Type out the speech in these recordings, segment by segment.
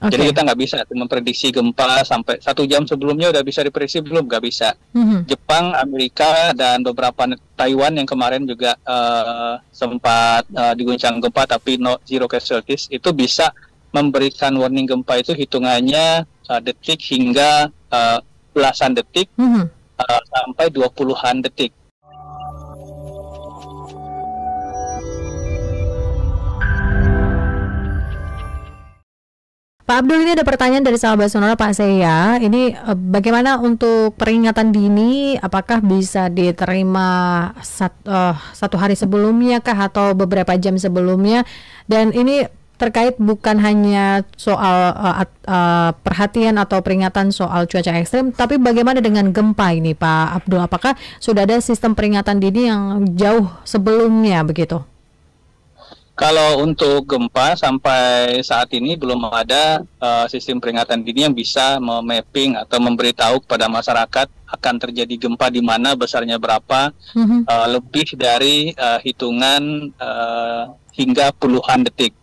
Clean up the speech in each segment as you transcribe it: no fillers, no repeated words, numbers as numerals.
Jadi Oke. kita nggak bisa tuh memprediksi gempa sampai 1 jam sebelumnya udah bisa diprediksi belum, nggak bisa. Mhm. Jepang, Amerika, dan beberapa Taiwan yang kemarin juga sempat diguncang gempa tapi zero casualties itu bisa memberikan warning gempa itu hitungannya detik hingga belasan detik Mhm. sampai 20-an detik. Pak Abdul, ini ada pertanyaan dari sahabat Sonora Pak Seya. Ini bagaimana untuk peringatan dini? Apakah bisa diterima satu hari sebelumnya kah atau beberapa jam sebelumnya? Dan ini terkait bukan hanya soal perhatian atau peringatan soal cuaca ekstrim, tapi bagaimana dengan gempa ini Pak Abdul? Apakah sudah ada sistem peringatan dini yang jauh sebelumnya begitu? Kalau untuk gempa sampai saat ini belum ada sistem peringatan dini yang bisa memapping atau memberitahu kepada masyarakat akan terjadi gempa di mana, besarnya berapa, lebih dari hitungan hingga puluhan detik.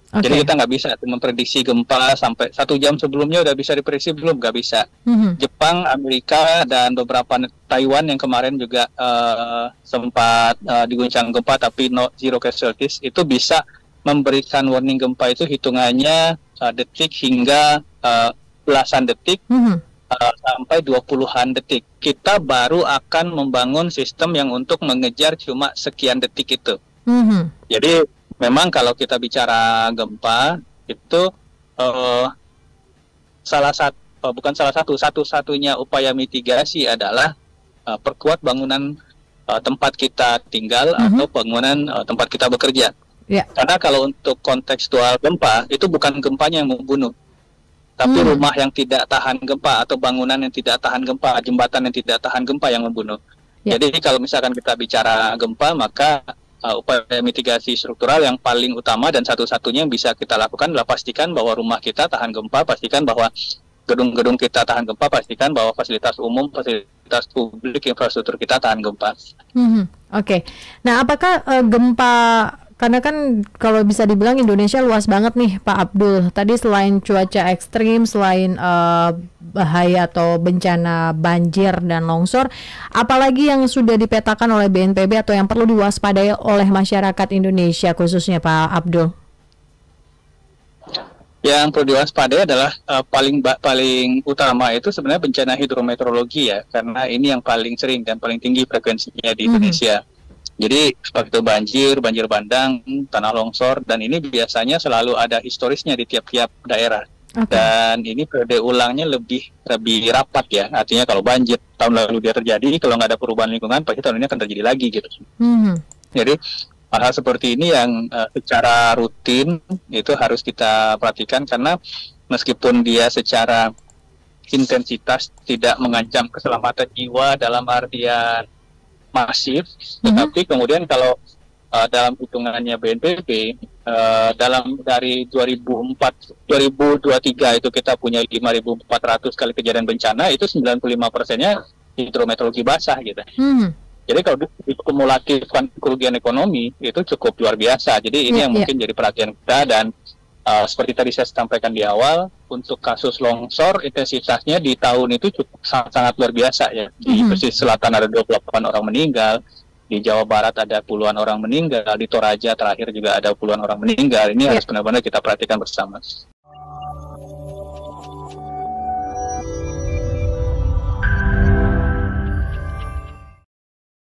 Jadi kita nggak bisa memprediksi gempa sampai 1 jam sebelumnya udah bisa diprediksi belum, nggak bisa. Jepang, Amerika, dan beberapa Taiwan yang kemarin juga sempat diguncang gempa tapi zero casualties itu bisa memberikan warning gempa itu hitungannya detik hingga belasan detik sampai 20-an detik. Kita baru akan membangun sistem yang untuk mengejar cuma sekian detik itu. Jadi memang kalau kita bicara gempa itu satu-satunya upaya mitigasi adalah perkuat bangunan tempat kita tinggal atau bangunan tempat kita bekerja. Karena kalau untuk kontekstual gempa itu bukan gempanya yang membunuh, tapi rumah yang tidak tahan gempa atau bangunan yang tidak tahan gempa, jembatan yang tidak tahan gempa yang membunuh. Jadi kalau misalkan kita bicara gempa, maka upaya mitigasi struktural yang paling utama dan satu-satunya yang bisa kita lakukan adalah pastikan bahwa rumah kita tahan gempa, pastikan bahwa gedung-gedung kita tahan gempa, pastikan bahwa fasilitas umum, fasilitas publik, infrastruktur kita tahan gempa. Oke. Nah, apakah gempa, karena kan kalau bisa dibilang Indonesia luas banget nih Pak Abdul. Tadi selain cuaca ekstrim, selain bahaya atau bencana banjir dan longsor, apalagi yang sudah dipetakan oleh BNPB atau yang perlu diwaspadai oleh masyarakat Indonesia khususnya Pak Abdul? Yang perlu diwaspadai adalah paling utama itu sebenarnya bencana hidrometeorologi ya, karena ini yang paling sering dan paling tinggi frekuensinya di Indonesia. Jadi seperti itu banjir bandang, tanah longsor, dan ini biasanya selalu ada historisnya di tiap-tiap daerah. Dan ini periode ulangnya lebih rapat ya. Artinya kalau banjir tahun lalu dia terjadi, kalau nggak ada perubahan lingkungan, pasti tahun ini akan terjadi lagi gitu. Jadi hal-hal seperti ini yang secara rutin itu harus kita perhatikan, karena meskipun dia secara intensitas tidak mengancam keselamatan jiwa dalam artian masif, tetapi kemudian kalau dalam hitungannya BNPB dari 2023 itu kita punya 5.400 kali kejadian bencana, itu 95%-nya hidrometeorologi basah gitu. Jadi kalau dikumulatifkan kerugian ekonomi itu cukup luar biasa. Jadi ini yang mungkin jadi perhatian kita, dan seperti tadi saya sampaikan di awal, untuk kasus longsor intensitasnya di tahun itu cukup sangat luar biasa ya. Di pesisir selatan ada 28 orang meninggal, di Jawa Barat ada puluhan orang meninggal, di Toraja terakhir juga ada puluhan orang meninggal. Ini harus benar-benar kita perhatikan bersama.